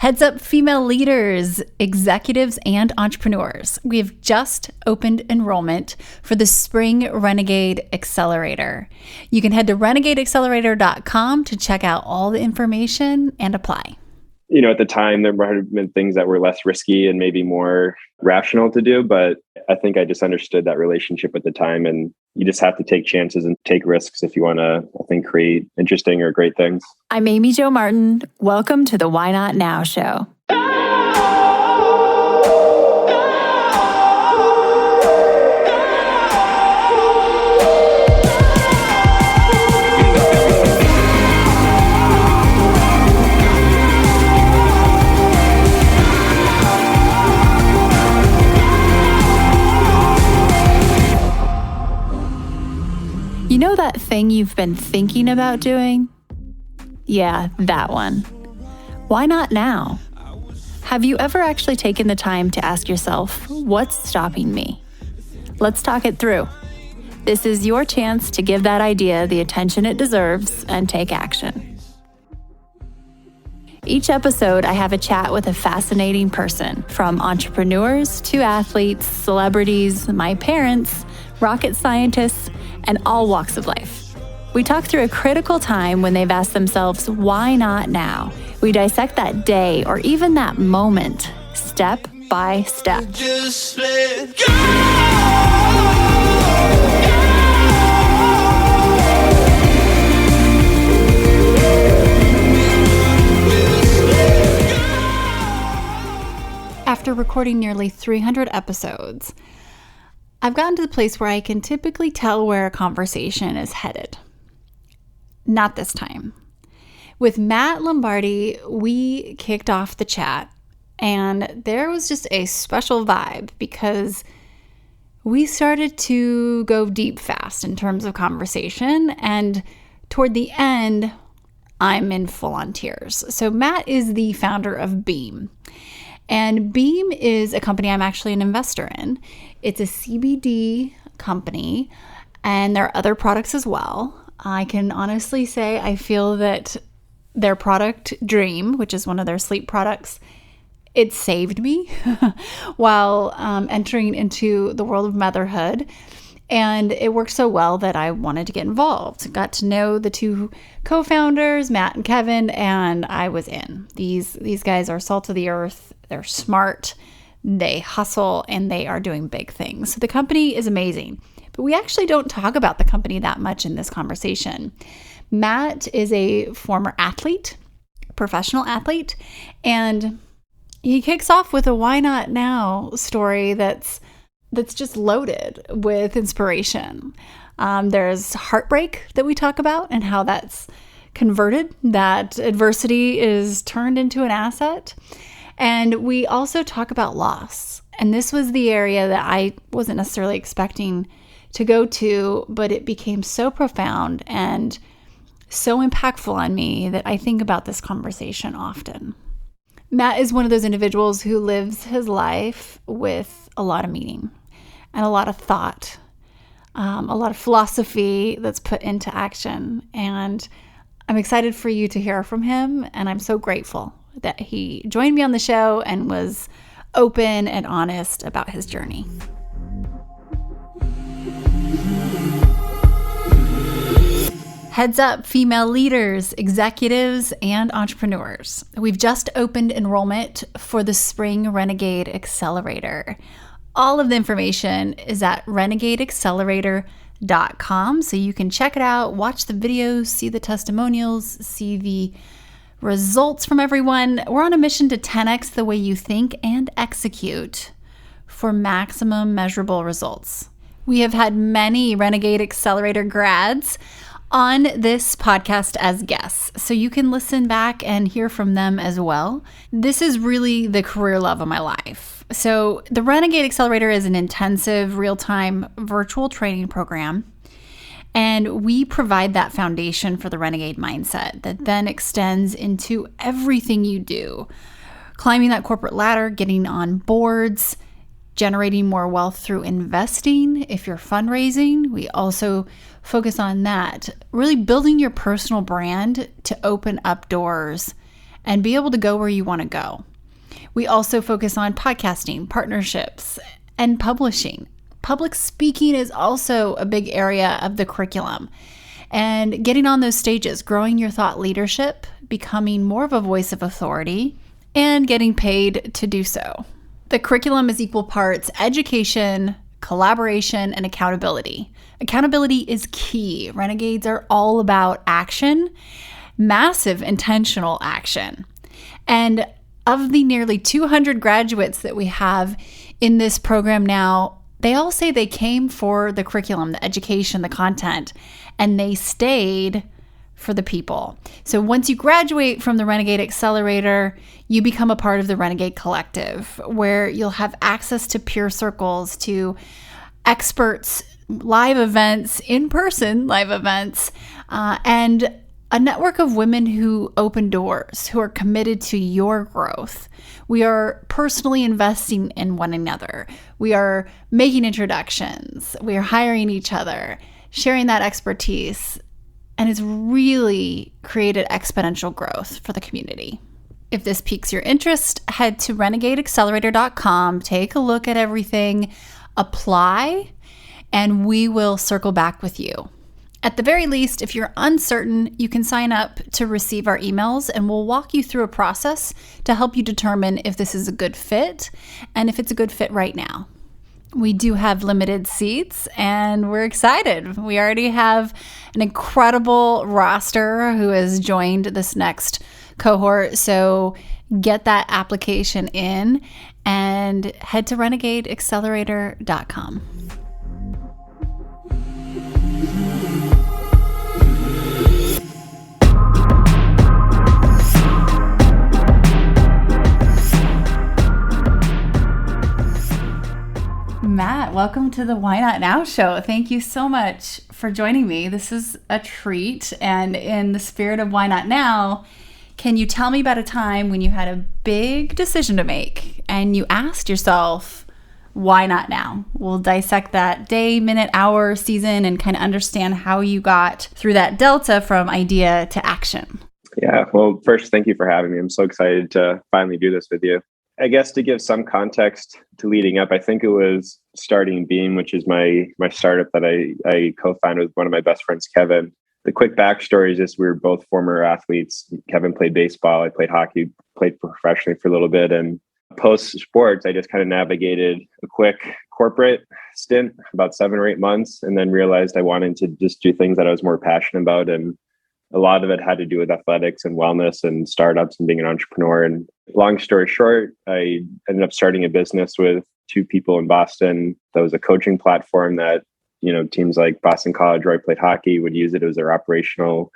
Heads up, female leaders, executives, and entrepreneurs. We have just opened enrollment for the Spring Renegade Accelerator. You can head to renegadeaccelerator.com to check out all the information and apply. At the time, there might have been things that were less risky and maybe more rational to do. But I think I just understood that relationship at the time. And you just have to take chances and take risks if you want to, I think, create interesting or great things. I'm Amy Jo Martin. Welcome to the Why Not Now show. You know that thing you've been thinking about doing? Yeah, that one. Why not now? Have you ever actually taken the time to ask yourself, what's stopping me? Let's talk it through. This is your chance to give that idea the attention it deserves and take action. Each episode, I have a chat with a fascinating person, from entrepreneurs to athletes, celebrities, my parents, rocket scientists, and all walks of life. We talk through a critical time when they've asked themselves, why not now? We dissect that day or even that moment, step by step. Just let go. After recording nearly 300 episodes, I've gotten to the place where I can typically tell where a conversation is headed. Not this time. With Matt Lombardi, we kicked off the chat, and there was just a special vibe because we started to go deep fast in terms of conversation, and toward the end, I'm in full-on tears. So Matt is the founder of Beam. And Beam is a company I'm actually an investor in. It's a CBD company, and there are other products as well. I can honestly say I feel that their product, Dream, which is one of their sleep products, it saved me while entering into the world of motherhood. And it worked so well that I wanted to get involved. Got to know the two co-founders, Matt and Kevin, and I was in. These guys are salt of the earth. They're smart, they hustle, and they are doing big things. So the company is amazing. But we actually don't talk about the company that much in this conversation. Matt is a former athlete, professional athlete, and he kicks off with a why not now story that's just loaded with inspiration. There's heartbreak that we talk about and how that's converted, that adversity is turned into an asset. And we also talk about loss. And this was the area that I wasn't necessarily expecting to go to, but it became so profound and so impactful on me that I think about this conversation often. Matt is one of those individuals who lives his life with a lot of meaning and a lot of thought, a lot of philosophy that's put into action. And I'm excited for you to hear from him. And I'm so grateful that he joined me on the show and was open and honest about his journey. Heads up, female leaders, executives, and entrepreneurs. We've just opened enrollment for the Spring Renegade Accelerator. All of the information is at renegadeaccelerator.com, so you can check it out, watch the videos, see the testimonials, see the results from everyone. We're on a mission to 10x the way you think and execute for maximum measurable results. We have had many Renegade Accelerator grads on this podcast as guests, so you can listen back and hear from them as well. This is really the career love of my life. So the Renegade Accelerator is an intensive, real-time virtual training program. And we provide that foundation for the renegade mindset that then extends into everything you do. Climbing that corporate ladder, getting on boards, generating more wealth through investing. If you're fundraising, we also focus on that. Really building your personal brand to open up doors and be able to go where you want to go. We also focus on podcasting, partnerships, and publishing. Public speaking is also a big area of the curriculum. And getting on those stages, growing your thought leadership, becoming more of a voice of authority, and getting paid to do so. The curriculum is equal parts education, collaboration, and accountability. Accountability is key. Renegades are all about action, massive intentional action. And of the nearly 200 graduates that we have in this program now, they all say they came for the curriculum, the education, the content, and they stayed for the people. So once you graduate from the Renegade Accelerator, you become a part of the Renegade Collective, where you'll have access to peer circles, to experts, live events, in-person live events, and a network of women who open doors, who are committed to your growth. We are personally investing in one another. We are making introductions. We are hiring each other, sharing that expertise, and it's really created exponential growth for the community. If this piques your interest, head to renegadeaccelerator.com, take a look at everything, apply, and we will circle back with you. At the very least, if you're uncertain, you can sign up to receive our emails, and we'll walk you through a process to help you determine if this is a good fit and if it's a good fit right now. We do have limited seats, and we're excited. We already have an incredible roster who has joined this next cohort, so get that application in and head to renegadeaccelerator.com. Matt, welcome to the Why Not Now show. Thank you so much for joining me. This is a treat. And in the spirit of Why Not Now, can you tell me about a time when you had a big decision to make and you asked yourself, why not now? We'll dissect that day, minute, hour, season, and kind of understand how you got through that delta from idea to action. Yeah. Well, first, thank you for having me. I'm so excited to finally do this with you. I guess to give some context to leading up, I think it was starting Beam, which is my startup that I co-founded with one of my best friends, Kevin. The quick backstory is just we were both former athletes. Kevin played baseball. I played hockey, played professionally for a little bit. And post sports, I just kind of navigated a quick corporate stint, about 7 or 8 months, and then realized I wanted to just do things that I was more passionate about. And a lot of it had to do with athletics and wellness and startups and being an entrepreneur. And long story short, I ended up starting a business with 2 people in Boston. That was a coaching platform that, teams like Boston College, where I played hockey, would use it as their operational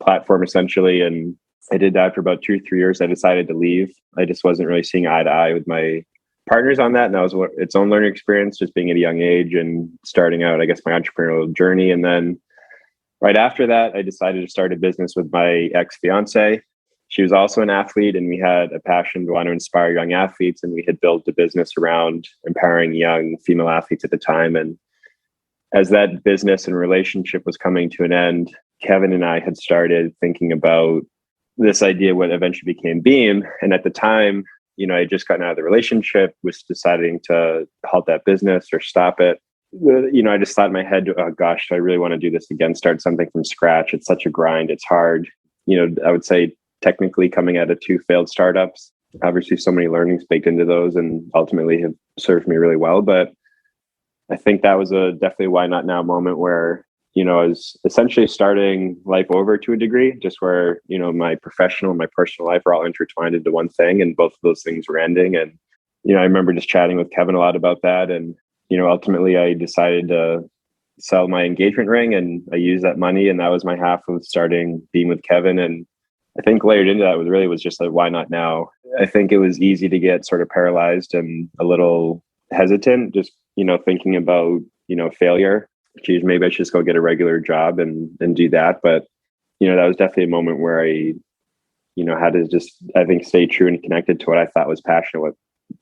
platform essentially. And I did that for about 2 or 3 years. I decided to leave. I just wasn't really seeing eye to eye with my partners on that. And that was its own learning experience, just being at a young age and starting out, I guess, my entrepreneurial journey. And then right after that, I decided to start a business with my ex-fiance. She was also an athlete, and we had a passion to want to inspire young athletes. And we had built a business around empowering young female athletes at the time. And as that business and relationship was coming to an end, Kevin and I had started thinking about this idea, what eventually became Beam. And at the time, I had just gotten out of the relationship, was deciding to halt that business or stop it. I just thought in my head, oh gosh, do I really want to do this again? Start something from scratch. It's such a grind. It's hard. I would say technically coming out of 2 failed startups, obviously so many learnings baked into those and ultimately have served me really well. But I think that was definitely a why not now moment where, I was essentially starting life over to a degree, just where, my professional and my personal life are all intertwined into one thing, and both of those things were ending. And, I remember just chatting with Kevin a lot about that. And, ultimately I decided to sell my engagement ring, and I used that money, and that was my half of starting Beam with Kevin. And I think layered into that was just like, why not now? I think it was easy to get sort of paralyzed and a little hesitant, just, thinking about, failure. Geez, maybe I should just go get a regular job and do that. But, that was definitely a moment where I, had to just, I think, stay true and connected to what I thought was passionate,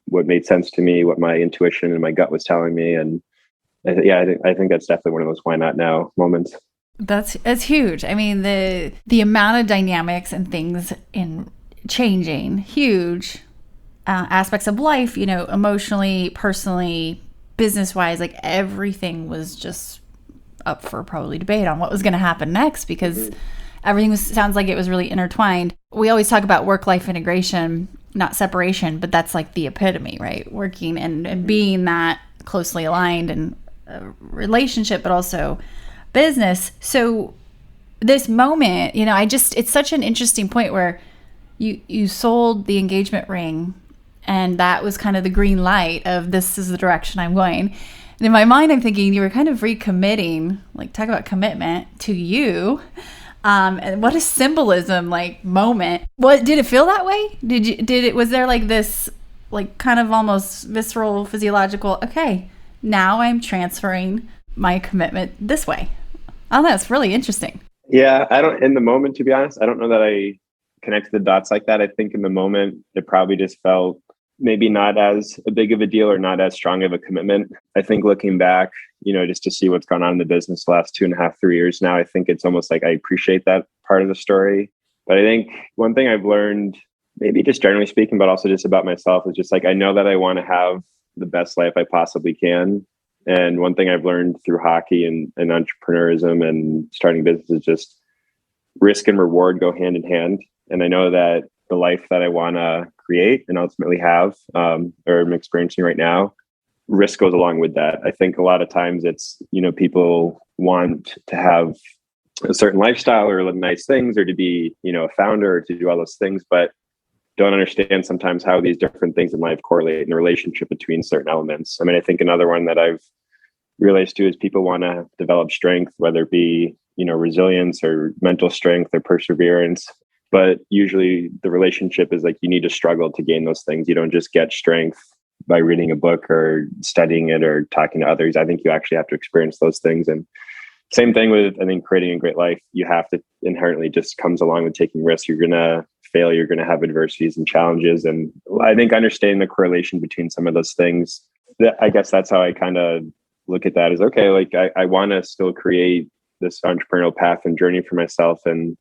what made sense to me, what my intuition and my gut was telling me. And I think that's definitely one of those why not now moments. That's huge. I mean, the amount of dynamics and things in changing huge aspects of life, emotionally, personally, business-wise. Like everything was just up for probably debate on what was going to happen next, because everything sounds like it was really intertwined. We always talk about work-life integration, not separation, but that's like the epitome, right? Working and being that closely aligned in a relationship, but also business. So this moment, it's such an interesting point where you sold the engagement ring, and that was kind of the green light of this is the direction I'm going. And in my mind, I'm thinking you were kind of recommitting, like talk about commitment to you. And what a symbolism, like moment. What did it feel that way? Was there like this, like kind of almost visceral, physiological, okay, now I'm transferring my commitment this way? Oh, that's really interesting. Yeah, in the moment, to be honest, I don't know that I connected the dots like that. I think in the moment, it probably just felt maybe not as a big of a deal or not as strong of a commitment. I think looking back, just to see what's gone on in the business the last 2.5, 3 years now, I think it's almost like I appreciate that part of the story. But I think one thing I've learned, maybe just generally speaking, but also just about myself, is just like, I know that I want to have the best life I possibly can. And one thing I've learned through hockey and entrepreneurism and starting business is just risk and reward go hand in hand. And I know that the life that I want to create and ultimately have, or I'm experiencing right now, risk goes along with that. I think a lot of times it's, people want to have a certain lifestyle or nice things, or to be, a founder, or to do all those things, but don't understand sometimes how these different things in life correlate in the relationship between certain elements. I mean, I think another one that I've realized too is people want to develop strength, whether it be, resilience or mental strength or perseverance. But usually the relationship is like, you need to struggle to gain those things. You don't just get strength by reading a book or studying it or talking to others. I think you actually have to experience those things. And same thing with, I think, creating a great life. You have to inherently just comes along with taking risks. You're going to fail. You're going to have adversities and challenges. And I think understanding the correlation between some of those things, I guess that's how I kind of look at that, is okay, like I want to still create this entrepreneurial path and journey for myself. And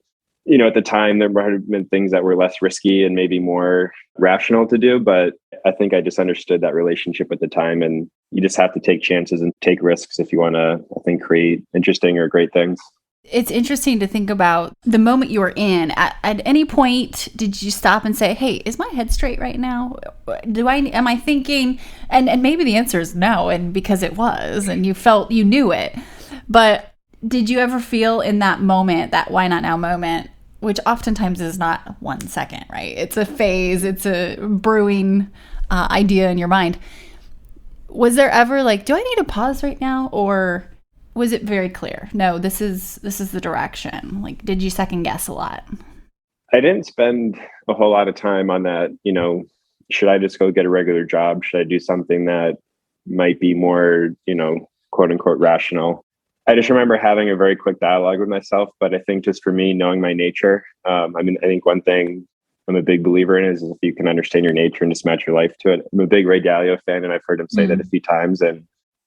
at the time, there might have been things that were less risky and maybe more rational to do. But I think I just understood that relationship at the time. And you just have to take chances and take risks if you want to, I think, create interesting or great things. It's interesting to think about the moment you were in. At any point, did you stop and say, hey, is my head straight right now? Am I thinking? And maybe the answer is no. And because it was, and you knew it. But did you ever feel in that moment, that why not now moment, which oftentimes is not 1 second, right? It's a phase, it's a brewing idea in your mind. Was there ever like, do I need to pause right now? Or was it very clear? No, this is the direction. Like, did you second guess a lot? I didn't spend a whole lot of time on that. Should I just go get a regular job? Should I do something that might be more, quote unquote, rational? I just remember having a very quick dialogue with myself. But I think just for me, knowing my nature, I think one thing I'm a big believer in is if you can understand your nature and just match your life to it. I'm a big Ray Dalio fan, and I've heard him say that a few times. And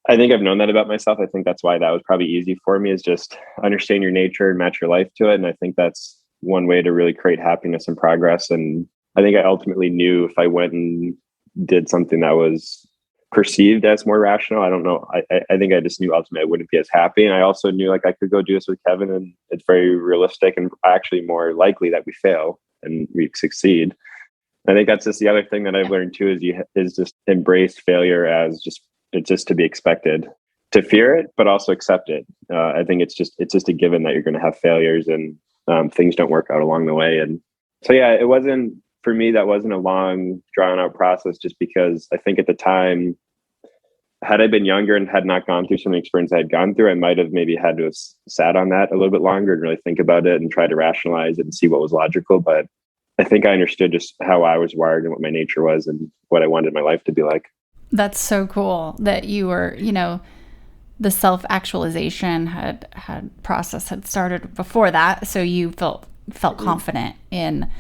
I think I've known that about myself. I think that's why that was probably easy for me, is just understand your nature and match your life to it. And I think that's one way to really create happiness and progress. And I think I ultimately knew if I went and did something that was perceived as more rational, I don't know. I think I just knew ultimately I wouldn't be as happy. And I also knew like I could go do this with Kevin, and it's very realistic and actually more likely that we fail and we succeed. I think that's just the other thing that I've learned too, is just embrace failure as it's just to be expected, to fear it, but also accept it. I think it's just a given that you're going to have failures and things don't work out along the way. And so, yeah, it wasn't, for me, that wasn't a long drawn out process, just because I think at the time, had I been younger and had not gone through some experience I had gone through, I might have maybe had to have sat on that a little bit longer and really think about it and try to rationalize it and see what was logical. But I think I understood just how I was wired and what my nature was and what I wanted my life to be like. That's so cool that you were, the self-actualization process had started before that. So you felt confident in,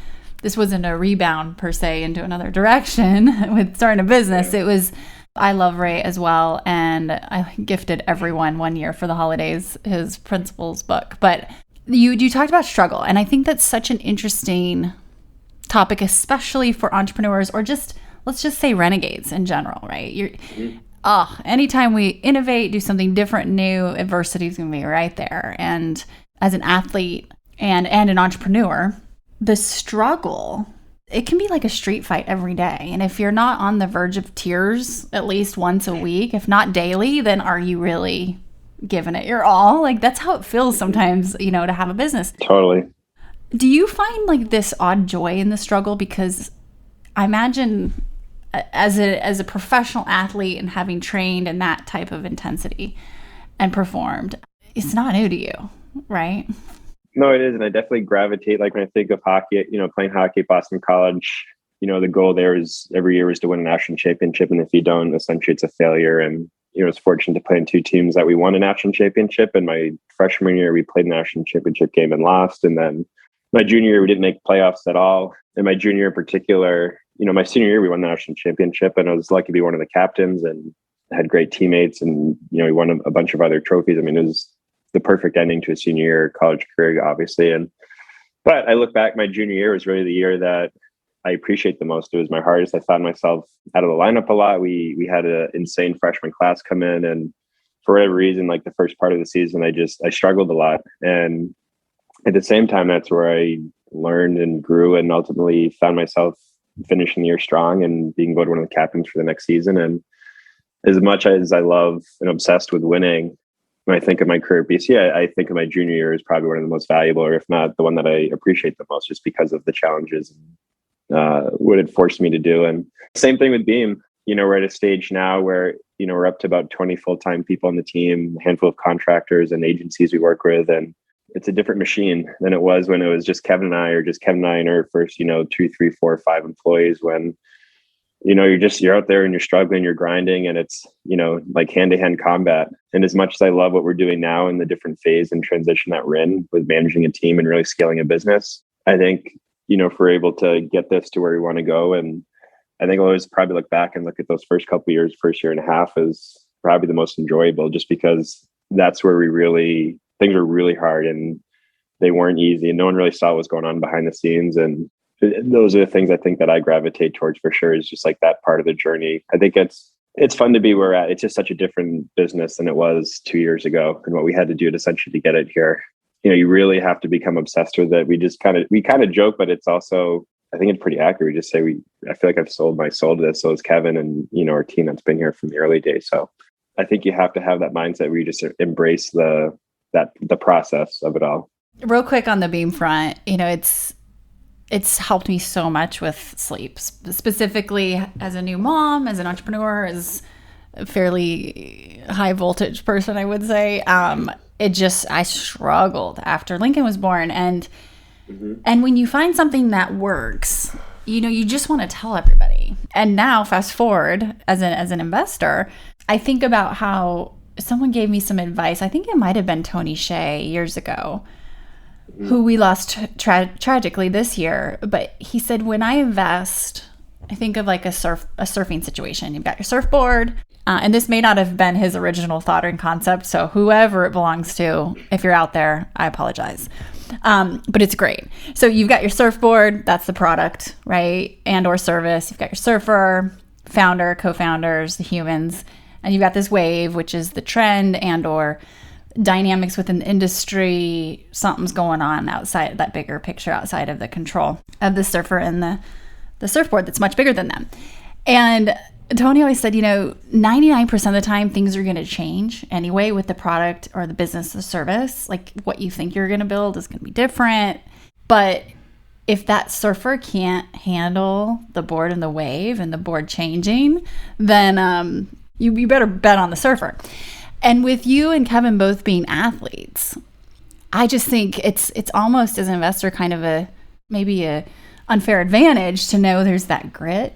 this wasn't a rebound per se into another direction with starting a business. Yeah. It was, I love Ray as well. And I gifted everyone one year for the holidays his Principles book. But you talked about struggle. And I think that's such an interesting topic, especially for entrepreneurs or just, let's just say renegades in general, right? Anytime we innovate, do something different, new, adversity is going to be right there. And as an athlete and an entrepreneur, the struggle, it can be like a street fight every day. And if you're not on the verge of tears at least once a week, if not daily, then are you really giving it your all? Like, that's how it feels sometimes, to have a business. Totally. Do you find like this odd joy in the struggle? Because I imagine as a professional athlete and having trained in that type of intensity and performed, it's not new to you, right? No, it is. And I definitely gravitate, like when I think of hockey, playing hockey at Boston College, the goal there is every year is to win a national championship. And if you don't, essentially it's a failure. And, I was fortunate to play in two teams that we won a national championship. And my freshman year, we played the national championship game and lost. And then my junior year, we didn't make playoffs at all. And my junior year in particular, my senior year, we won the national championship, and I was lucky to be one of the captains and had great teammates. And, we won a bunch of other trophies. I mean, it was the perfect ending to a senior year college career, obviously. But I look back, my junior year was really the year that I appreciate the most. It was my hardest. I found myself out of the lineup a lot. We had an insane freshman class come in, and for whatever reason, like the first part of the season, I struggled a lot. And at the same time, that's where I learned and grew and ultimately found myself finishing the year strong and being voted one of the captains for the next season. And as much as I love and obsessed with winning, when I think of my career at BC, I think of my junior year as probably one of the most valuable, or if not the one that I appreciate the most, just because of the challenges and what it forced me to do. And same thing with Beam. We're at a stage now where, we're up to about 20 full-time people on the team, a handful of contractors and agencies we work with. And it's a different machine than it was when it was just Kevin and I, or just Kevin and I and our first, 2, 3, 4, 5 employees, when, you're out there and you're struggling, you're grinding, and it's, like hand-to-hand combat. And as much as I love what we're doing now in the different phase and transition that we're in with managing a team and really scaling a business, I think, if we're able to get this to where we want to go, and I think I'll always probably look back and look at those first couple of years, first year and a half, as probably the most enjoyable, just because that's where things were really hard and they weren't easy, and no one really saw what was going on behind the scenes. And those are the things I think that I gravitate towards for sure, is just like that part of the journey. I think it's fun to be where we're at. It's just such a different business than it was 2 years ago, and what we had to do to essentially to get it here. You really have to become obsessed with it. We kind of joke, but it's also, I think it's pretty accurate. We just say I feel like I've sold my soul to this. So is Kevin and, our team that's been here from the early days. So I think you have to have that mindset where you just embrace the process of it all. Real quick on the Beam front, it's helped me so much with sleep, specifically as a new mom, as an entrepreneur, as a fairly high voltage person, I would say. I struggled after Lincoln was born. And when you find something that works, you just want to tell everybody. And now fast forward as an investor, I think about how someone gave me some advice. I think it might've been Tony Hsieh years ago, who we lost tragically this year. But he said, when I invest, I think of like a surfing situation. You've got your surfboard, and this may not have been his original thought or concept. So whoever it belongs to, if you're out there, I apologize. But it's great. So you've got your surfboard, that's the product, right? And or service. You've got your surfer, founder, co-founders, the humans, and you've got this wave, which is the trend and or dynamics within the industry. Something's going on outside that bigger picture, outside of the control of the surfer and the surfboard that's much bigger than them. And Tony always said, 99% of the time things are going to change anyway with the product or the business or service. Like what you think you're going to build is going to be different. But if that surfer can't handle the board and the wave and the board changing, then you better bet on the surfer. And with you and Kevin both being athletes, I just think it's almost as an investor kind of maybe a unfair advantage to know there's that grit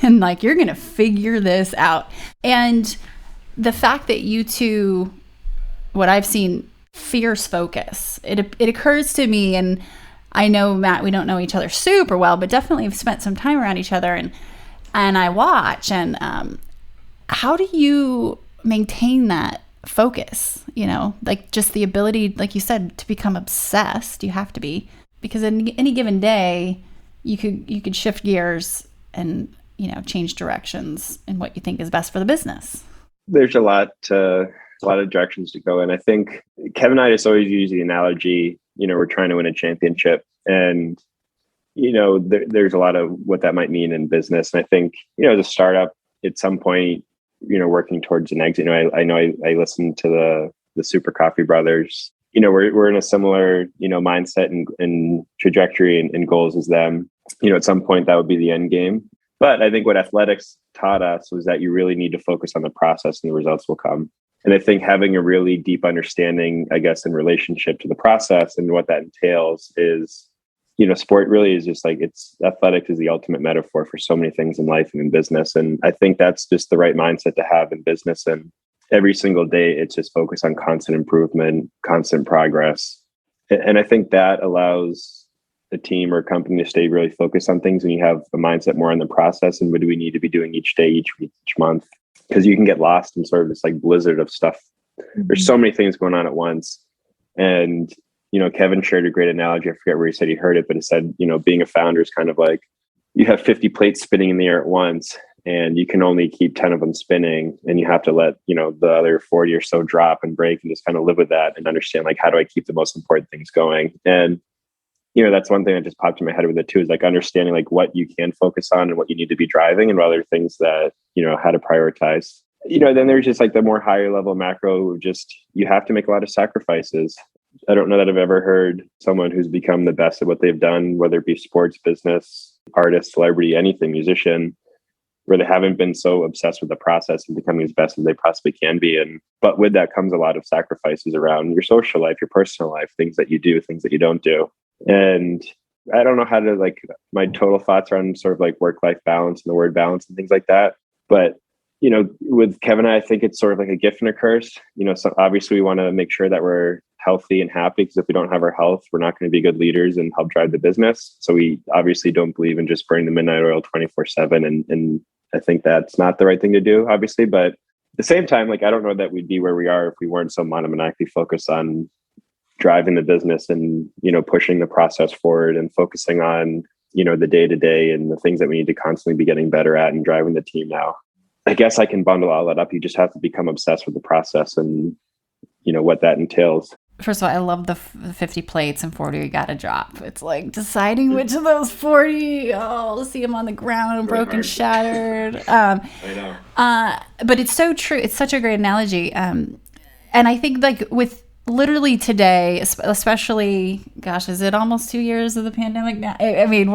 and like you're going to figure this out. And the fact that you two, what I've seen, fierce focus, it occurs to me, and I know, Matt, we don't know each other super well, but definitely have spent some time around each other, and I watch, and how do you maintain that focus? Like just the ability, like you said, to become obsessed. You have to be, because in any given day, you could shift gears and, change directions in what you think is best for the business. There's a lot of directions to go in. I think Kevin and I just always use the analogy, we're trying to win a championship, and there's a lot of what that might mean in business. And I think, as a startup at some point, working towards an exit, I know I listened to the Super Coffee Brothers, we're in a similar, mindset and trajectory and goals as them. At some point that would be the end game. But I think what athletics taught us was that you really need to focus on the process and the results will come. And I think having a really deep understanding, I guess, in relationship to the process and what that entails is, sport really is just like, athletics is the ultimate metaphor for so many things in life and in business. And I think that's just the right mindset to have in business. And every single day, it's just focus on constant improvement, constant progress. And I think that allows a team or a company to stay really focused on things, and you have a mindset more on the process and what do we need to be doing each day, each week, each month, because you can get lost in sort of this like blizzard of stuff. Mm-hmm. There's so many things going on at once. And, Kevin shared a great analogy. I forget where he said he heard it, but it said, being a founder is kind of like you have 50 plates spinning in the air at once, and you can only keep 10 of them spinning, and you have to let, the other 40 or so drop and break and just kind of live with that and understand, like, how do I keep the most important things going? And that's one thing that just popped in my head with it too, is like understanding like what you can focus on and what you need to be driving, and what other things that, how to prioritize. Then there's just like the more higher level macro, just you have to make a lot of sacrifices. I don't know that I've ever heard someone who's become the best at what they've done, whether it be sports, business, artist, celebrity, anything, musician, where they haven't been so obsessed with the process and becoming as best as they possibly can be. But with that comes a lot of sacrifices around your social life, your personal life, things that you do, things that you don't do. And I don't know how to my total thoughts are on sort of like work-life balance and the word balance and things like that. But, with Kevin, I think it's sort of like a gift and a curse. So obviously we want to make sure that we're healthy and happy, because if we don't have our health, we're not going to be good leaders and help drive the business. So we obviously don't believe in just burning the midnight oil 24/7. And I think that's not the right thing to do, obviously. But at the same time, I don't know that we'd be where we are if we weren't so monomaniacally focused on driving the business and, pushing the process forward and focusing on, the day to day and the things that we need to constantly be getting better at and driving the team now. I guess I can bundle all that up. You just have to become obsessed with the process and, what that entails. First of all, I love the 50 plates and 40 you got to drop. It's like deciding which of those 40, see them on the ground, broken, shattered. I know. But it's so true. It's such a great analogy. And I think with literally today, especially, gosh, is it almost 2 years of the pandemic now? I mean,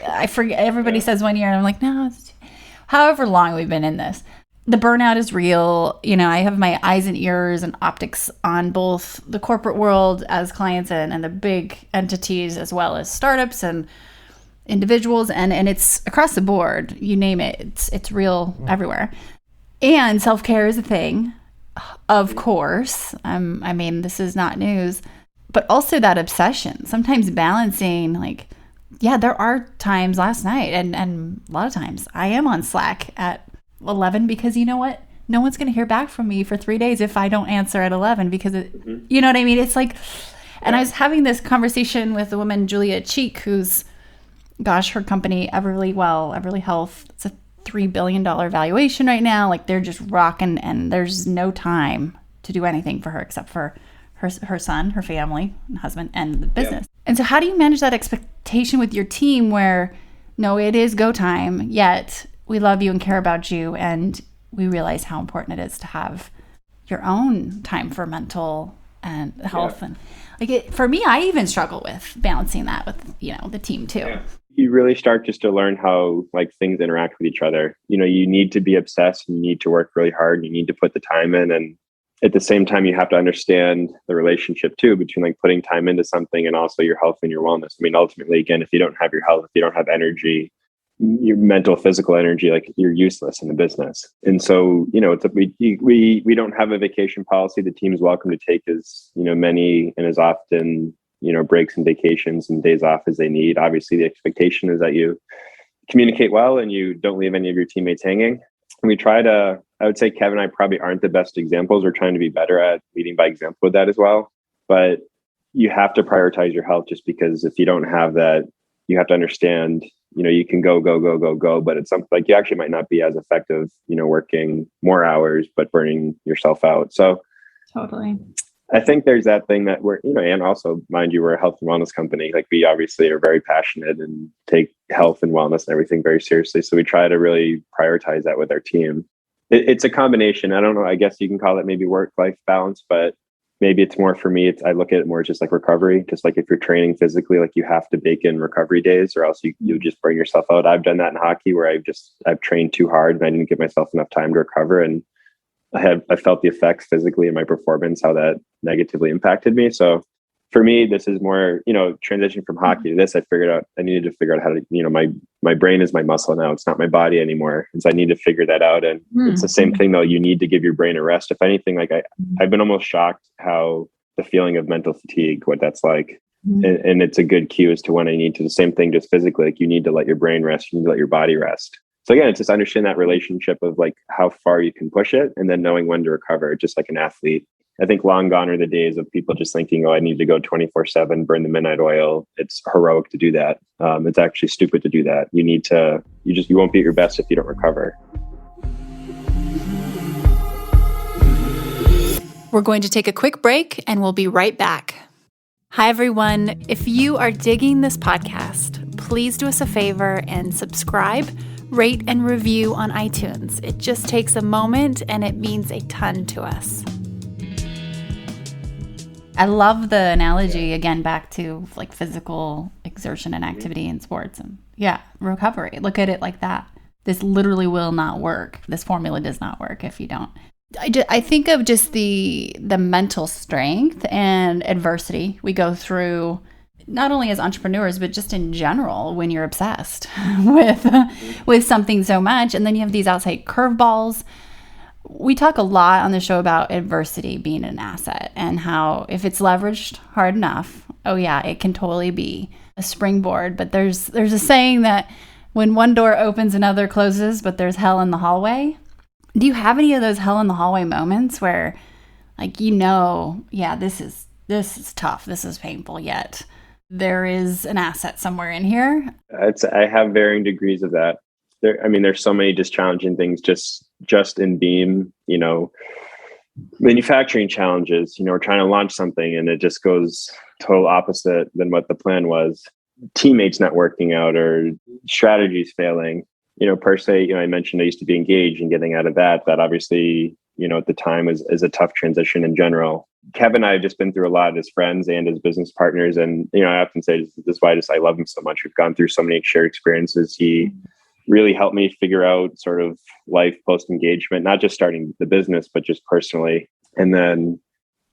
I forget, everybody says 1 year, and I'm like, no, it's however long we've been in this. The burnout is real. I have my eyes and ears and optics on both the corporate world as clients and the big entities, as well as startups and individuals. And it's across the board. You name it. It's real everywhere. And self-care is a thing, of course. I mean, this is not news. But also that obsession. Sometimes balancing, there are times last night and a lot of times I am on Slack at 11 because you know what? No one's going to hear back from me for 3 days if I don't answer at 11 because you know what I mean? It's like, and I was having this conversation with a woman, Julia Cheek, who's, her company, Everly Health, it's a $3 billion valuation right now. They're just rocking and there's no time to do anything for her except for her son, her family, husband, and the business. Yeah. And so how do you manage that expectation with your team where, no, it is go time, yet we love you and care about you, and we realize how important it is to have your own time for mental and health. Yeah. And for me, I even struggle with balancing that with, the team too. Yeah. You really start just to learn how things interact with each other. You need to be obsessed and you need to work really hard and you need to put the time in. And at the same time, you have to understand the relationship too, between putting time into something and also your health and your wellness. I mean, ultimately, again, if you don't have your health, if you don't have energy, your mental, physical energy, you're useless in the business. And so, we don't have a vacation policy. The team is welcome to take as, many and as often, breaks and vacations and days off as they need. Obviously, the expectation is that you communicate well and you don't leave any of your teammates hanging. And we try to, I would say Kevin and I probably aren't the best examples. We're trying to be better at leading by example with that as well. But you have to prioritize your health, just because if you don't have that, you have to understand, you can go, but it's something like you actually might not be as effective, working more hours, but burning yourself out. So Totally. I think there's that thing that we're, and also mind you, we're a health and wellness company. Like we obviously are very passionate and take health and wellness and everything very seriously. So we try to really prioritize that with our team. It's a combination. I don't know. I guess you can call it maybe work-life balance, but maybe it's more for me. I look at it more just like recovery. Just like if you're training physically, like you have to bake in recovery days or else you just burn yourself out. I've done that in hockey where I've trained too hard and I didn't give myself enough time to recover. And I felt the effects physically in my performance, how that negatively impacted me. So for me, this is more, transition from hockey to this. I needed to figure out how to, my brain is my muscle now. It's not my body anymore. And so I need to figure that out. And it's the same thing though. You need to give your brain a rest. If anything, like I've been almost shocked how the feeling of mental fatigue, what that's like. And it's a good cue as to when I need to. The same thing, just physically, like you need to let your brain rest. You need to let your body rest. So again, it's just understanding that relationship of like how far you can push it and then knowing when to recover, just like an athlete. I think long gone are the days of people just thinking, I need to go 24/7, burn the midnight oil. It's heroic to do that. It's actually stupid to do that. You won't be at your best if you don't recover. We're going to take a quick break and we'll be right back. Hi, everyone. If you are digging this podcast, please do us a favor and subscribe, rate, and review on iTunes. It just takes a moment and it means a ton to us. I love the analogy, again, back to like physical exertion and activity in sports. And recovery. Look at it like that. This literally will not work. This formula does not work if you don't. I think of just the mental strength and adversity we go through, not only as entrepreneurs, but just in general when you're obsessed with something so much. And then you have these outside curveballs. We talk a lot on the show about adversity being an asset and how if it's leveraged hard enough, it can totally be a springboard. But there's a saying that when one door opens, another closes, but there's hell in the hallway. Do you have any of those hell in the hallway moments where like, this is tough, this is painful, yet there is an asset somewhere in here? I have varying degrees of that. There's so many just challenging things just in Beam, manufacturing challenges, we're trying to launch something and it just goes total opposite than what the plan was. Teammates not working out or strategies failing. Per se, I mentioned I used to be engaged and getting out of that obviously, at the time is a tough transition in general. Kevin and I have just been through a lot as friends and as business partners. And, I often say this is why I love him so much. We've gone through so many shared experiences. He really helped me figure out sort of life post-engagement, not just starting the business, but just personally. And then,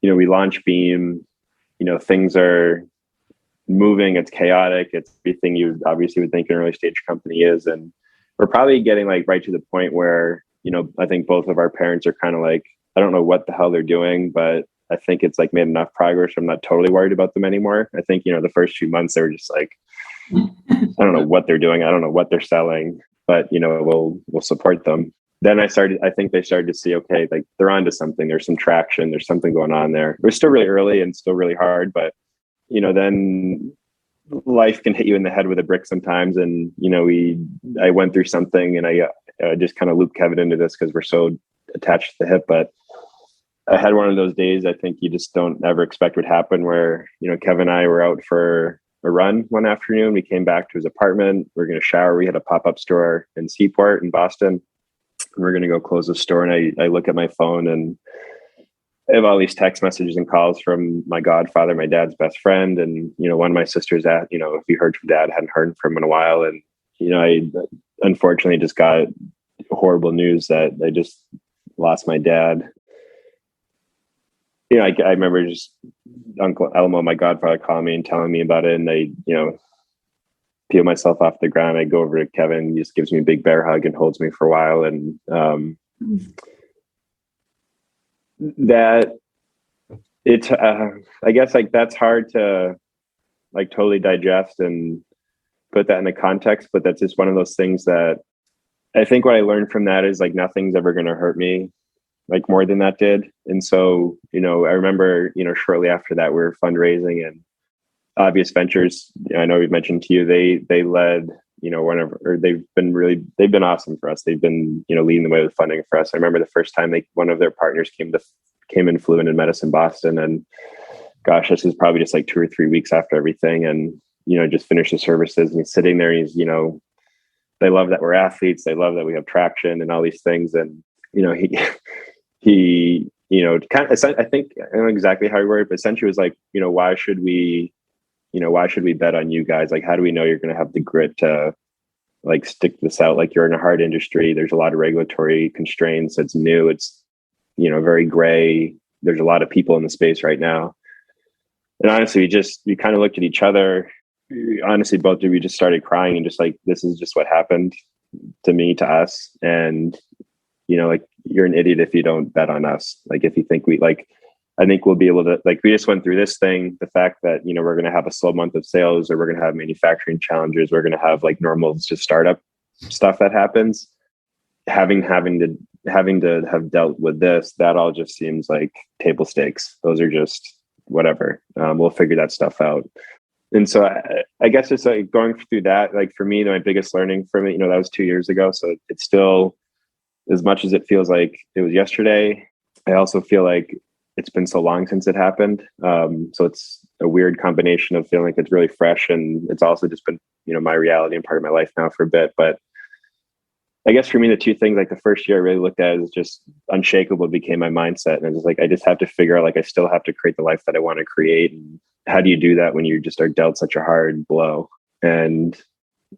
we launched Beam, things are moving, it's chaotic. It's everything you obviously would think an early stage company is. And we're probably getting like right to the point where, I think both of our parents are kind of like, I don't know what the hell they're doing, but I think it's like made enough progress. I'm not totally worried about them anymore. I think, the first few months they were just like, I don't know what they're doing. I don't know what they're selling, but we'll support them. Then I think they started to see, okay, like they're onto something. There's some traction. There's something going on there. We're still really early and still really hard, but then life can hit you in the head with a brick sometimes. And, I went through something and I just kind of looped Kevin into this because we're so attached to the hip, but I had one of those days I think you just don't ever expect would happen where, Kevin and I were out for a run one afternoon. We came back to his apartment. We were going to shower. We had a pop-up store in Seaport in Boston. We were going to go close the store. And I look at my phone and I have all these text messages and calls from my godfather, my dad's best friend. And, one of my sisters if you heard from dad, hadn't heard from him in a while. And, I unfortunately just got horrible news that I just lost my dad. I remember just Uncle Elmo, my godfather, calling me and telling me about it. And I, peel myself off the ground. I go over to Kevin, he just gives me a big bear hug and holds me for a while. And that it's, I guess like that's hard to like totally digest and put that in a context, but that's just one of those things that I think what I learned from that is like nothing's ever going to hurt me like more than that did. And so, I remember, shortly after that, we were fundraising and Obvious Ventures. I know we've mentioned to you, they led whenever, or they've been awesome for us. They've been, leading the way with funding for us. I remember the first time one of their partners came and flew in and met us in Boston, and gosh, this is probably just like 2 or 3 weeks after everything. And, just finished the services, and he's sitting there, and he's, they love that we're athletes. They love that we have traction and all these things. And, he, kind of, I think, I don't know exactly how he worded it, but essentially was like, why should we bet on you guys? Like, how do we know you're going to have the grit to like stick this out? Like, you're in a hard industry. There's a lot of regulatory constraints. It's new. It's, very gray. There's a lot of people in the space right now. And honestly, we kind of looked at each other. Honestly, both of you just started crying and just like, this is just what happened to me, to us. And, like, you're an idiot if you don't bet on us. Like, if you think I think we'll be able to, like, we just went through this thing, the fact that, we're going to have a slow month of sales, or we're going to have manufacturing challenges. We're going to have like normal just startup stuff that happens. Having to have dealt with this, that all just seems like table stakes. Those are just whatever. We'll figure that stuff out. And so I guess it's like going through that, like for me, my biggest learning from it, that was 2 years ago. So it's still, as much as it feels like it was yesterday, I also feel like it's been so long since it happened. So it's a weird combination of feeling like it's really fresh, and it's also just been, my reality and part of my life now for a bit. But I guess for me, the two things, like the first year I really looked at is just Unshakable became my mindset. And it was like, I just have to figure out, like, I still have to create the life that I want to create. And how do you do that when you just are dealt such a hard blow? And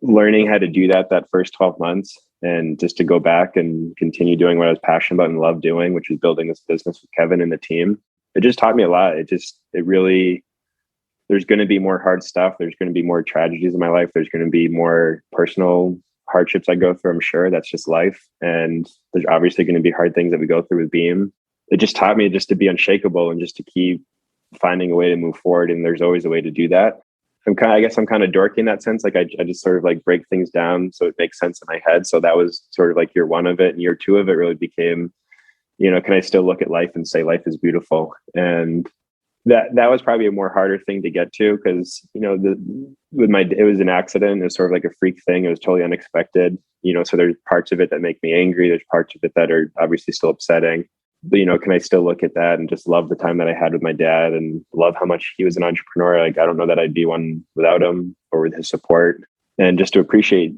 learning how to do that first 12 months, and just to go back and continue doing what I was passionate about and love doing, which is building this business with Kevin and the team. It just taught me a lot. It really, there's going to be more hard stuff. There's going to be more tragedies in my life. There's going to be more personal hardships I go through. I'm sure that's just life. And there's obviously going to be hard things that we go through with Beam. It just taught me just to be unshakable and just to keep finding a way to move forward. And there's always a way to do that. I guess I'm kind of dorky in that sense. Like I just sort of like break things down so it makes sense in my head. So that was sort of like year one of it. And year two of it really became, can I still look at life and say life is beautiful? And that was probably a more harder thing to get to, because, it was an accident. It was sort of like a freak thing. It was totally unexpected, so there's parts of it that make me angry. There's parts of it that are obviously still upsetting. But, can I still look at that and just love the time that I had with my dad and love how much he was an entrepreneur? Like, I don't know that I'd be one without him or with his support. And just to appreciate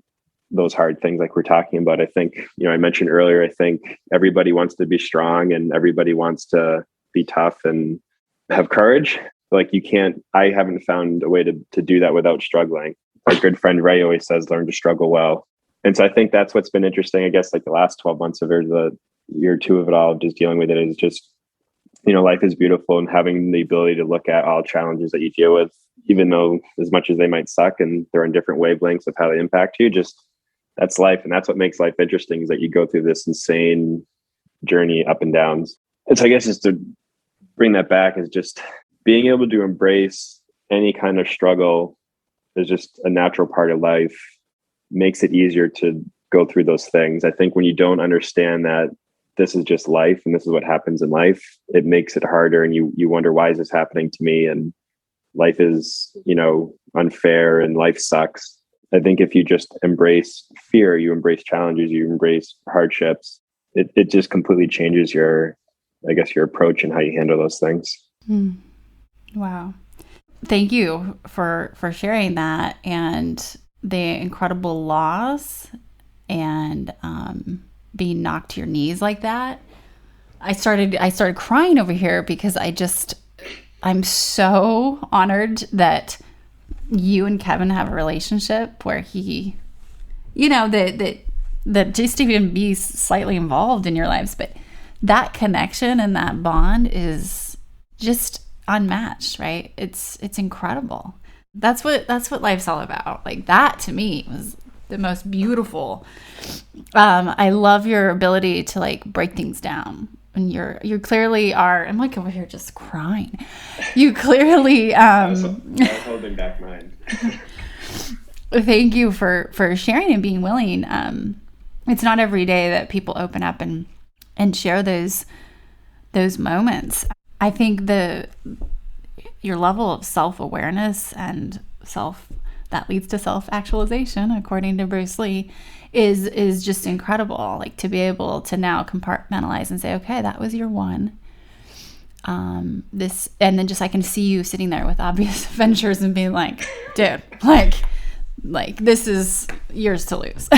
those hard things like we're talking about. I think, I mentioned earlier, I think everybody wants to be strong and everybody wants to be tough and have courage. Like, I haven't found a way to do that without struggling. Our good friend Ray always says, learn to struggle well. And so I think that's what's been interesting, I guess, like the last 12 months of it, the year two of it all, just dealing with it, is just, life is beautiful, and having the ability to look at all challenges that you deal with, even though as much as they might suck and they're on different wavelengths of how they impact you, just that's life. And that's what makes life interesting, is that you go through this insane journey up and downs. And so I guess just to bring that back is just being able to embrace any kind of struggle is just a natural part of life, makes it easier to go through those things. I think when you don't understand that this is just life and this is what happens in life, it makes it harder. And you wonder, why is this happening to me? And life is, unfair and life sucks. I think if you just embrace fear, you embrace challenges, you embrace hardships, it just completely changes your approach and how you handle those things. Wow. Thank you for sharing that, and the incredible loss, and being knocked to your knees like that. I started crying over here, because I'm so honored that you and Kevin have a relationship where he, that just even be slightly involved in your lives, but that connection and that bond is just unmatched, right? It's incredible. That's what life's all about. Like, that to me was the most beautiful. I love your ability to like break things down. And you clearly are. I'm like over here just crying. You clearly. I was holding back mine. Thank you for sharing and being willing. It's not every day that people open up and share those moments. I think your level of self-awareness and that leads to self-actualization, according to Bruce Lee, is just incredible. Like to be able to now compartmentalize and say, okay, that was your one. This, and then just I can see you sitting there with obvious ventures and being like, dude, like this is yours to lose.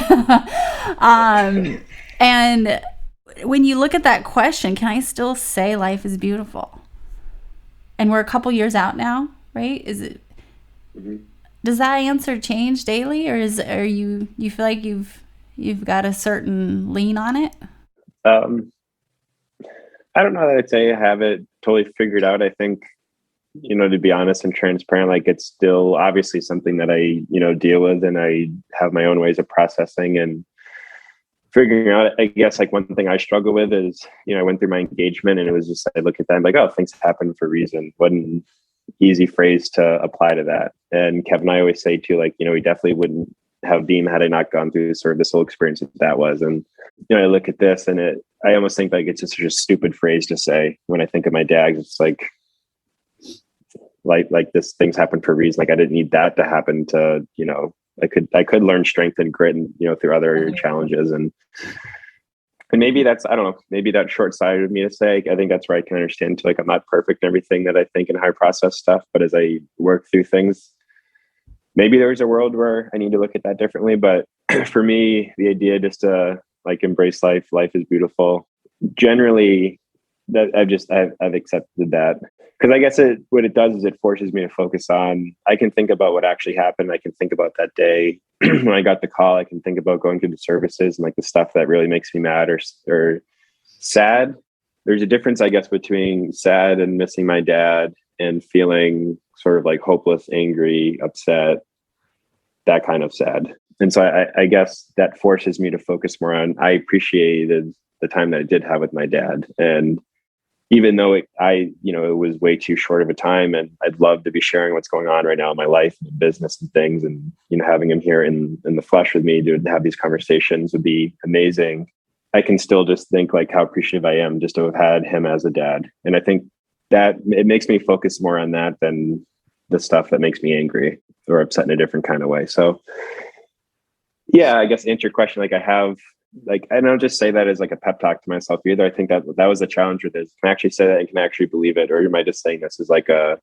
And when you look at that question, can I still say life is beautiful? And we're a couple years out now, right? Is it? Mm-hmm. Does that answer change daily, or are you feel like you've got a certain lean on it? I don't know that I'd say I have it totally figured out. I think, to be honest and transparent, like it's still obviously something that I, deal with, and I have my own ways of processing and figuring out. I guess like one thing I struggle with is, I went through my engagement, and it was just, I look at that and like, oh, things happen for a reason. What an easy phrase to apply to that. And Kevin and I always say too, like, we definitely wouldn't have Beam had I not gone through sort of this whole experience that was. And, I look at this and I almost think like it's just such a stupid phrase to say when I think of my dad. It's like this, things happen for a reason. Like I didn't need that to happen to, I could learn strength and grit and, through other challenges. And maybe that's, I don't know, maybe that's short-sighted of me to say. I think that's where I can understand too, like I'm not perfect in everything that I think in high process stuff, but as I work through things, maybe there's a world where I need to look at that differently. But for me, the idea just to like embrace life is beautiful. Generally, that I've accepted that, because I guess what it does is it forces me to focus on, I can think about what actually happened. I can think about that day when I got the call. I can think about going through the services and like the stuff that really makes me mad or sad. There's a difference, I guess, between sad and missing my dad and feeling sort of like hopeless, angry, upset, that kind of sad. And so I guess that forces me to focus more on, I appreciated the time that I did have with my dad. And even though it was way too short of a time, and I'd love to be sharing what's going on right now in my life and business and things, and, having him here in the flesh with me to have these conversations would be amazing. I can still just think like how appreciative I am just to have had him as a dad. And I think that it makes me focus more on that than the stuff that makes me angry or upset in a different kind of way. So yeah, I guess to answer your question, like I have, like, I don't just say that as like a pep talk to myself either. I think that was the challenge with this. Can I actually say that and can I actually believe it? Or am I just saying this as like a,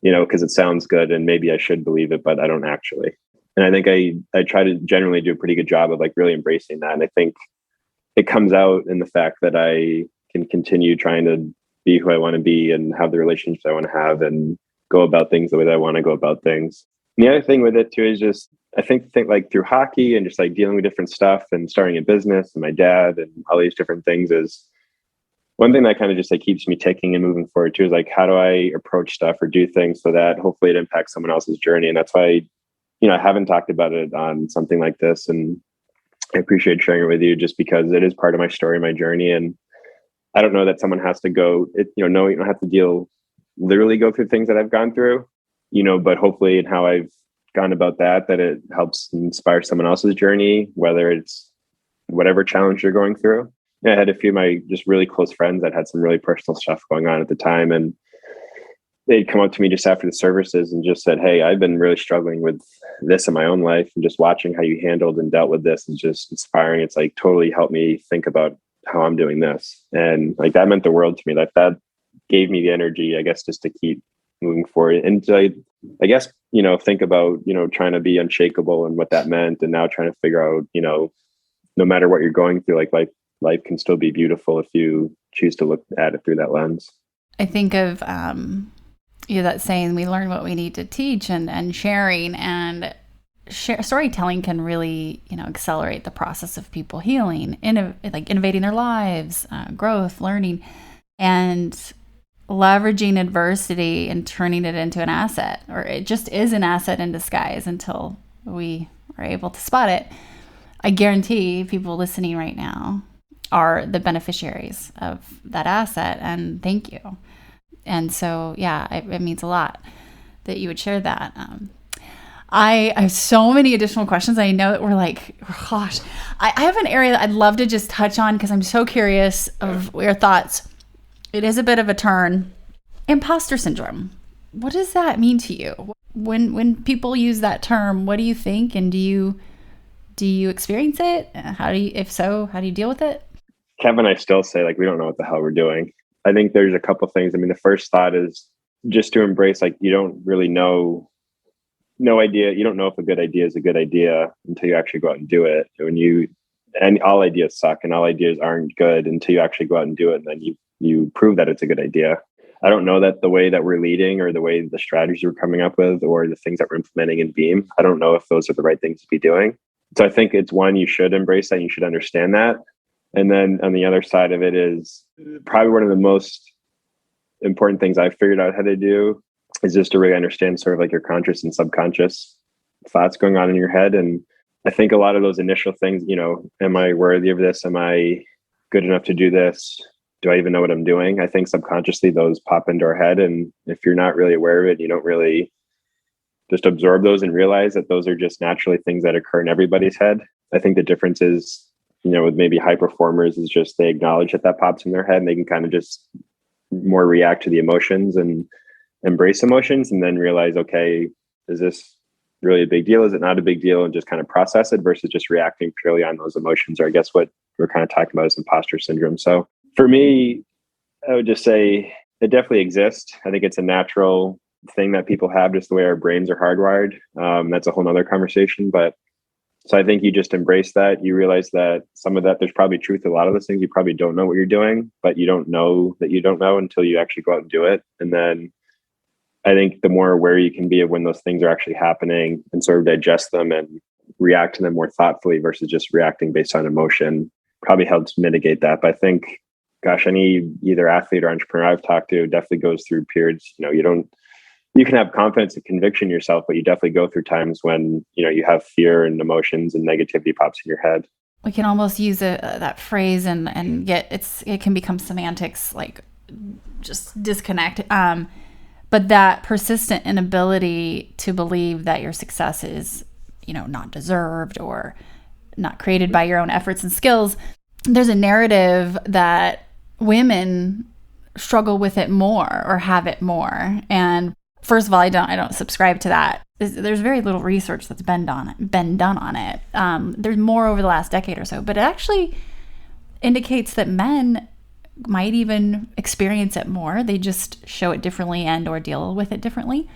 because it sounds good and maybe I should believe it, but I don't actually. And I think I try to generally do a pretty good job of like really embracing that. And I think it comes out in the fact that I can continue trying to be who I want to be and have the relationships I want to have and go about things the way that I want to go about things. And the other thing with it too is just, I think like through hockey and just like dealing with different stuff and starting a business and my dad and all these different things, is one thing that kind of just like keeps me ticking and moving forward too, is like, how do I approach stuff or do things so that hopefully it impacts someone else's journey? And that's why, I haven't talked about it on something like this. And I appreciate sharing it with you just because it is part of my story, my journey. And I don't know that someone has to go, no, you don't have to literally go through things that I've gone through, but hopefully in how I've gone about that it helps inspire someone else's journey, whether it's whatever challenge you're going through. I had a few of my just really close friends that had some really personal stuff going on at the time. And they'd come up to me just after the services and just said, hey, I've been really struggling with this in my own life. And just watching how you handled and dealt with this is just inspiring. It's like totally helped me think about how I'm doing this. And like, that meant the world to me. Like that gave me the energy, I guess, just to keep moving forward. And I guess, think about, trying to be unshakable and what that meant. And now trying to figure out, no matter what you're going through, like life can still be beautiful if you choose to look at it through that lens. I think of, that saying, we learn what we need to teach, and sharing and storytelling can really, accelerate the process of people healing, innovating their lives, growth, learning, and leveraging adversity and turning it into an asset, or it just is an asset in disguise until we are able to spot it. I guarantee people listening right now are the beneficiaries of that asset, and thank you. And so, yeah, it means a lot that you would share that. I have so many additional questions. I know that we're like, gosh, I have an area that I'd love to just touch on because I'm so curious of your thoughts. It is a bit of a turn. Imposter syndrome. What does that mean to you? When people use that term, what do you think? And do you experience it? If so, how do you deal with it? Kevin and I still say, like, we don't know what the hell we're doing. I think there's a couple things. I mean, the first thought is just to embrace, like, you don't really know, no idea. You don't know if a good idea is a good idea until you actually go out and do it. And all ideas suck and all ideas aren't good until you actually go out and do it. And then you prove that it's a good idea. I don't know that the way that we're leading or the way the strategies we're coming up with or the things that we're implementing in Beam, I don't know if those are the right things to be doing. So I think it's one, you should embrace that. You should understand that. And then on the other side of it is probably one of the most important things I've figured out how to do is just to really understand sort of like your conscious and subconscious thoughts going on in your head. And I think a lot of those initial things, am I worthy of this? Am I good enough to do this? Do I even know what I'm doing? I think subconsciously those pop into our head. And if you're not really aware of it, you don't really just absorb those and realize that those are just naturally things that occur in everybody's head. I think the difference is, with maybe high performers is just they acknowledge that pops in their head and they can kind of just more react to the emotions and embrace emotions and then realize, okay, is this really a big deal? Is it not a big deal? And just kind of process it versus just reacting purely on those emotions, or I guess what we're kind of talking about is imposter syndrome. So for me, I would just say it definitely exists. I think it's a natural thing that people have, just the way our brains are hardwired. That's a whole nother conversation, but so I think you just embrace that. You realize that some of that, there's probably truth to a lot of those things. You probably don't know what you're doing, but you don't know that you don't know until you actually go out and do it. And then I think the more aware you can be of when those things are actually happening and sort of digest them and react to them more thoughtfully versus just reacting based on emotion probably helps mitigate that. But I think, gosh, any either athlete or entrepreneur I've talked to definitely goes through periods, you can have confidence and conviction in yourself, but you definitely go through times when, you have fear and emotions and negativity pops in your head. We can almost use that phrase and it can become semantics, like just disconnect. But that persistent inability to believe that your success is, not deserved or not created by your own efforts and skills. There's a narrative that women struggle with it more or have it more. And first of all, I don't subscribe to that. There's very little research that's been done on it. There's more over the last decade or so, but it actually indicates that men might even experience it more. They just show it differently and or deal with it differently.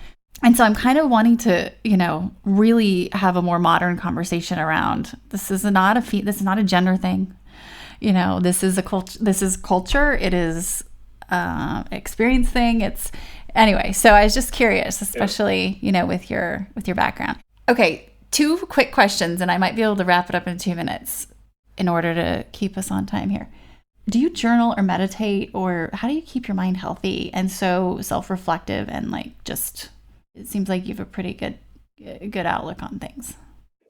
And so I'm kind of wanting to, really have a more modern conversation around this is not a gender thing. This is a culture. This is culture. It is experience thing. Anyway, so I was just curious, especially, with your background. Okay, 2 quick questions, and I might be able to wrap it up in 2 minutes in order to keep us on time here. Do you journal or meditate, or how do you keep your mind healthy and so self-reflective and it seems like you have a pretty good outlook on things?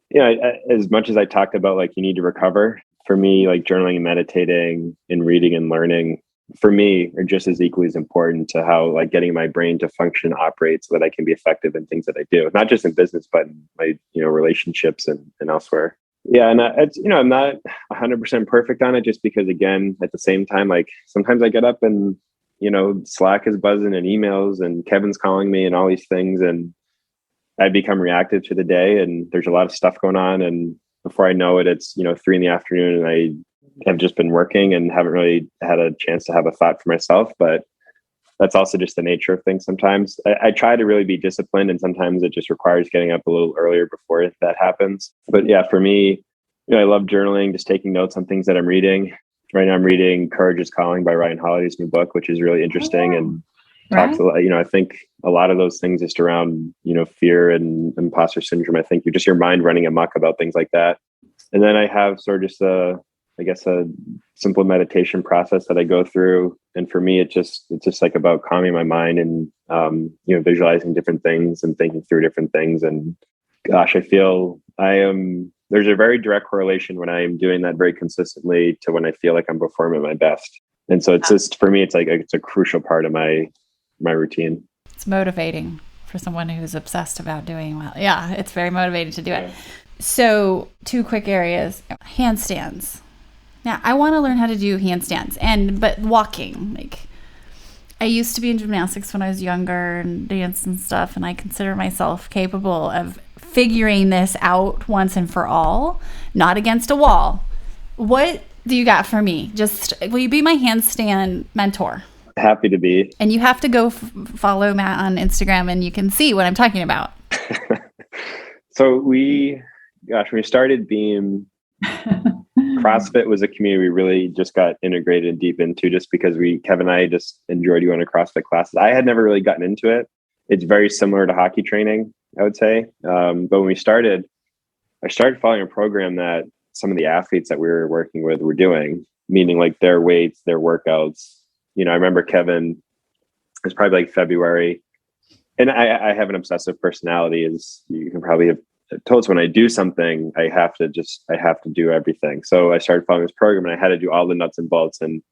Yeah, as much as I talked about, you need to recover, for me, journaling and meditating and reading and learning, for me, are just as equally as important to how getting my brain to function, operate so that I can be effective in things that I do, not just in business, but in my, relationships and elsewhere. Yeah. And I'm not 100% perfect on it just because, again, at the same time, sometimes I get up and, Slack is buzzing and emails and Kevin's calling me and all these things. And I become reactive to the day and there's a lot of stuff going on. And before I know it, it's, 3 PM and I have just been working and haven't really had a chance to have a thought for myself, but that's also just the nature of things. Sometimes I try to really be disciplined and sometimes it just requires getting up a little earlier before that happens. But yeah, for me, I love journaling, just taking notes on things that I'm reading. Right now I'm reading Courage is Calling by Ryan Holiday's new book, which is really interesting and talks a lot, I think a lot of those things just around, fear and imposter syndrome. I think your mind running amok about things like that. And then I have sort of just a simple meditation process that I go through. And for me, it's just about calming my mind and, visualizing different things and thinking through different things. And gosh, I feel there's a very direct correlation when I am doing that very consistently to when I feel like I'm performing my best. And so it's just, for me, it's a crucial part of my routine. It's motivating for someone who's obsessed about doing well. Yeah, it's very motivating to do it. So 2 quick areas, handstands. Now, I want to learn how to do handstands, but walking, I used to be in gymnastics when I was younger and dance and stuff, and I consider myself capable of figuring this out once and for all, not against a wall. What do you got for me? Just, will you be my handstand mentor? Happy to be. And you have to go follow Matt on Instagram and you can see what I'm talking about. So when we started Beam, CrossFit was a community we really just got integrated deep into, just because Kevin and I just enjoyed going to CrossFit classes. I had never really gotten into it. It's very similar to hockey training, I would say. But when I started following a program that some of the athletes that we were working with were doing, meaning like their weights, their workouts. I remember Kevin, it was probably like February. And I have an obsessive personality, as you can probably have told. So when I do something, I have to do everything. So I started following this program and I had to do all the nuts and bolts. And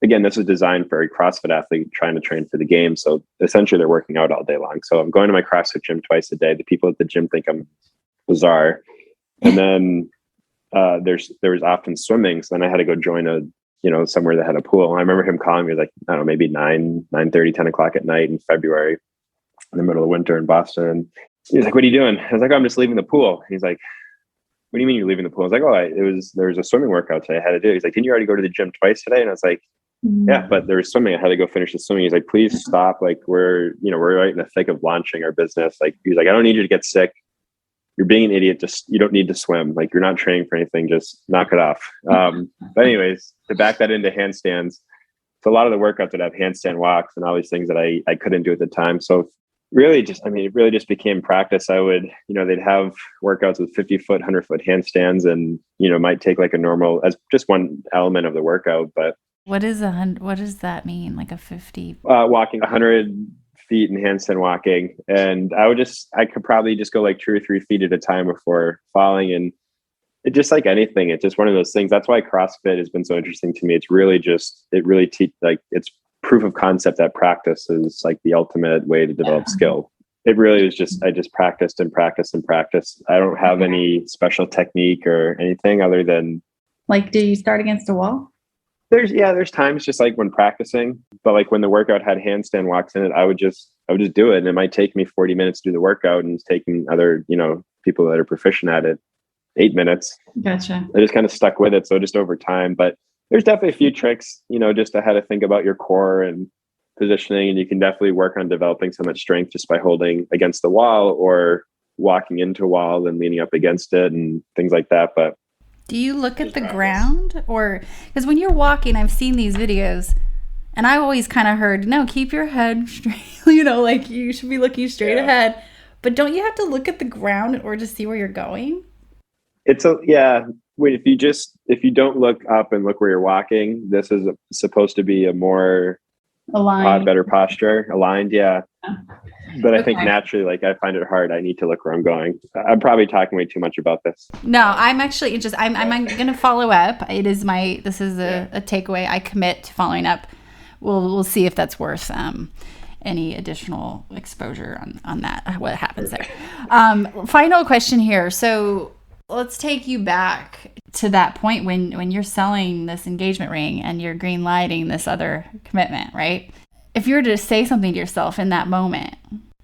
again, this was designed for a CrossFit athlete trying to train for the game. So essentially they're working out all day long. So I'm going to my CrossFit gym twice a day. The people at the gym think I'm bizarre. And then there was often swimming. So then I had to go join somewhere that had a pool. And I remember him calling me like, I don't know, maybe 9:30, 10 o'clock at night in February, in the middle of winter in Boston. And he's like, "What are you doing?" I was like, "Oh, I'm just leaving the pool." He's like, "What do you mean you're leaving the pool?" I was like, "Oh, there was a swimming workout today I had to do." He's like, "Didn't you already go to the gym twice today?" And I was like, "Yeah, but there was swimming. I had to go finish the swimming." He's like, "Please stop. Like we're right in the thick of launching our business." Like he's like, "I don't need you to get sick. You're being an idiot. Just, you don't need to swim. Like you're not training for anything. Just knock it off." But anyways, to back that into handstands, so a lot of the workouts that have handstand walks and all these things that I couldn't do at the time. So really it really just became practice. I would, they'd have workouts with 50-foot, 100-foot handstands, and, might take like a normal as just one element of the workout. But what does that mean? Like a 50? Walking 100 feet in handstand walking. And I could probably just go like 2 or 3 feet at a time before falling. And it just, like anything, it's just one of those things. That's why CrossFit has been so interesting to me. It's really it's proof of concept that practice is like the ultimate way to develop skill. It really is just, I just practiced and practiced and practiced. I don't have any special technique or anything other than. Like, do you start against a wall? There's times just like when practicing, but like when the workout had handstand walks in it, I would just do it. And it might take me 40 minutes to do the workout, and it's taking other, people that are proficient at it 8 minutes. Gotcha. I just kind of stuck with it. So just over time, but there's definitely a few tricks, just to how to think about your core and positioning. And you can definitely work on developing some of that strength just by holding against the wall or walking into a wall and leaning up against it and things like that. But do you look at the ground? Or because when you're walking, I've seen these videos and I always kind of heard, no, keep your head straight, like you should be looking straight ahead. But don't you have to look at the ground in order to see where you're going? Wait, if you don't look up and look where you're walking, this is supposed to be a more aligned, better posture, aligned. Yeah. But I think naturally, like I find it hard. I need to look where I'm going. I'm probably talking way too much about this. No, I'm actually I'm going to follow up. This is a takeaway. I commit to following up. We'll see if that's worth any additional exposure on that, what happens there. Final question here. So let's take you back to that point when you're selling this engagement ring and you're green lighting this other commitment, right? If you were to say something to yourself in that moment,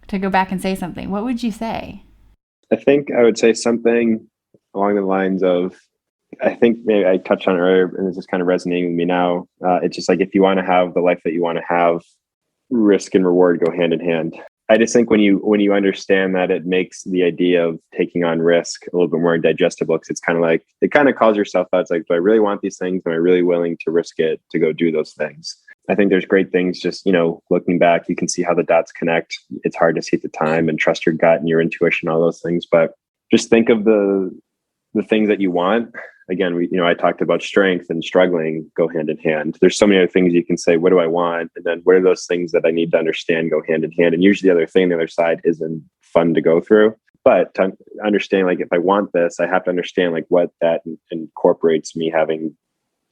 to go back and say something, what would you say? I think I would say something along the lines of, I think maybe I touched on it earlier, and this is kind of resonating with me now. It's just like, if you want to have the life that you want to have, risk and reward go hand in hand. I just think when you understand that, it makes the idea of taking on risk a little bit more digestible, because it's kind of like, it kind of calls yourself out. It's like, do I really want these things? Am I really willing to risk it to go do those things? I think there's great things, just, looking back, you can see how the dots connect. It's hard to see at the time, and trust your gut and your intuition, all those things. But just think of the things that you want. Again, I talked about strength and struggling go hand in hand. There's so many other things you can say. What do I want? And then what are those things that I need to understand go hand in hand? And usually the other thing, the other side, isn't fun to go through. But to understand, like, if I want this, I have to understand like what that incorporates me having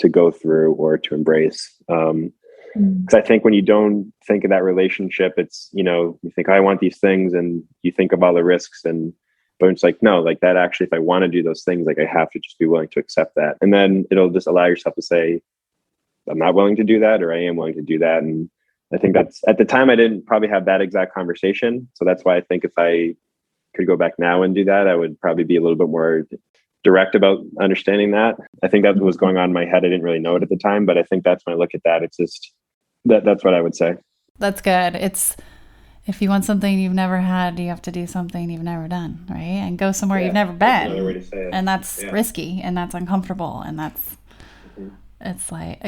to go through or to embrace. Because I think when you don't think of that relationship, it's, you think, I want these things, and you think of all the risks, but it's like, no, like that actually, if I want to do those things, like I have to just be willing to accept that. And then it'll just allow yourself to say, I'm not willing to do that, or I am willing to do that. And I think that's, at the time, I didn't probably have that exact conversation. So that's why I think if I could go back now and do that, I would probably be a little bit more direct about understanding that. I think that was going on in my head. I didn't really know it at the time, but I think that's when I look at that, it's just that's what I would say. That's good. It's, if you want something you've never had, you have to do something you've never done, right? And go somewhere you've never been. That's another way to say it. And that's risky, and that's uncomfortable, and that's, it's like,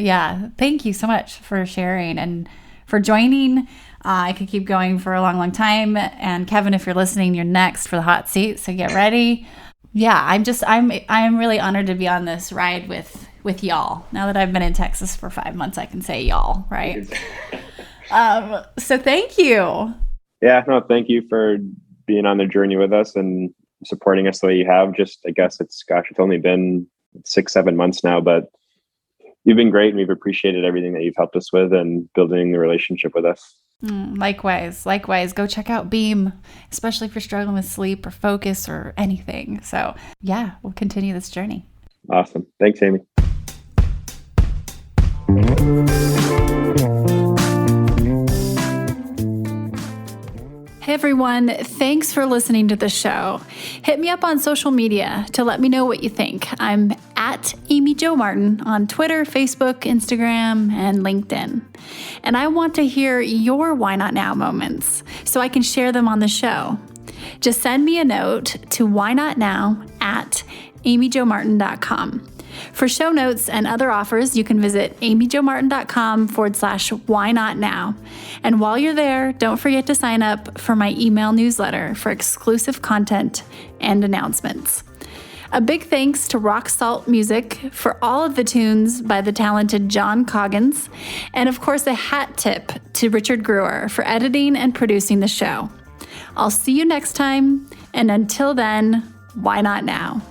thank you so much for sharing and for joining. I could keep going for a long, long time. And Kevin, if you're listening, you're next for the hot seat, so get ready. Yeah, I'm really honored to be on this ride with y'all. Now that I've been in Texas for 5 months, I can say y'all, right? So thank you. Yeah, no, thank you for being on the journey with us and supporting us the way you have. Just, I guess it's only been 6-7 months now, but you've been great, and we've appreciated everything that you've helped us with and building the relationship with us. Likewise. Go check out Beam, especially if you're struggling with sleep or focus or anything. So yeah, we'll continue this journey. Awesome. Thanks, Amy. Hey everyone, thanks for listening to the show. Hit me up on social media to let me know what you think. I'm at Amy Jo Martin on Twitter, Facebook, Instagram, and LinkedIn. And I want to hear your why not now moments so I can share them on the show. Just send me a note to whynotnow@amyjomartin.com. For show notes and other offers, you can visit amyjomartin.com/whynotnow. And while you're there, don't forget to sign up for my email newsletter for exclusive content and announcements. A big thanks to Rock Salt Music for all of the tunes by the talented John Coggins. And of course, a hat tip to Richard Brewer for editing and producing the show. I'll see you next time. And until then, why not now?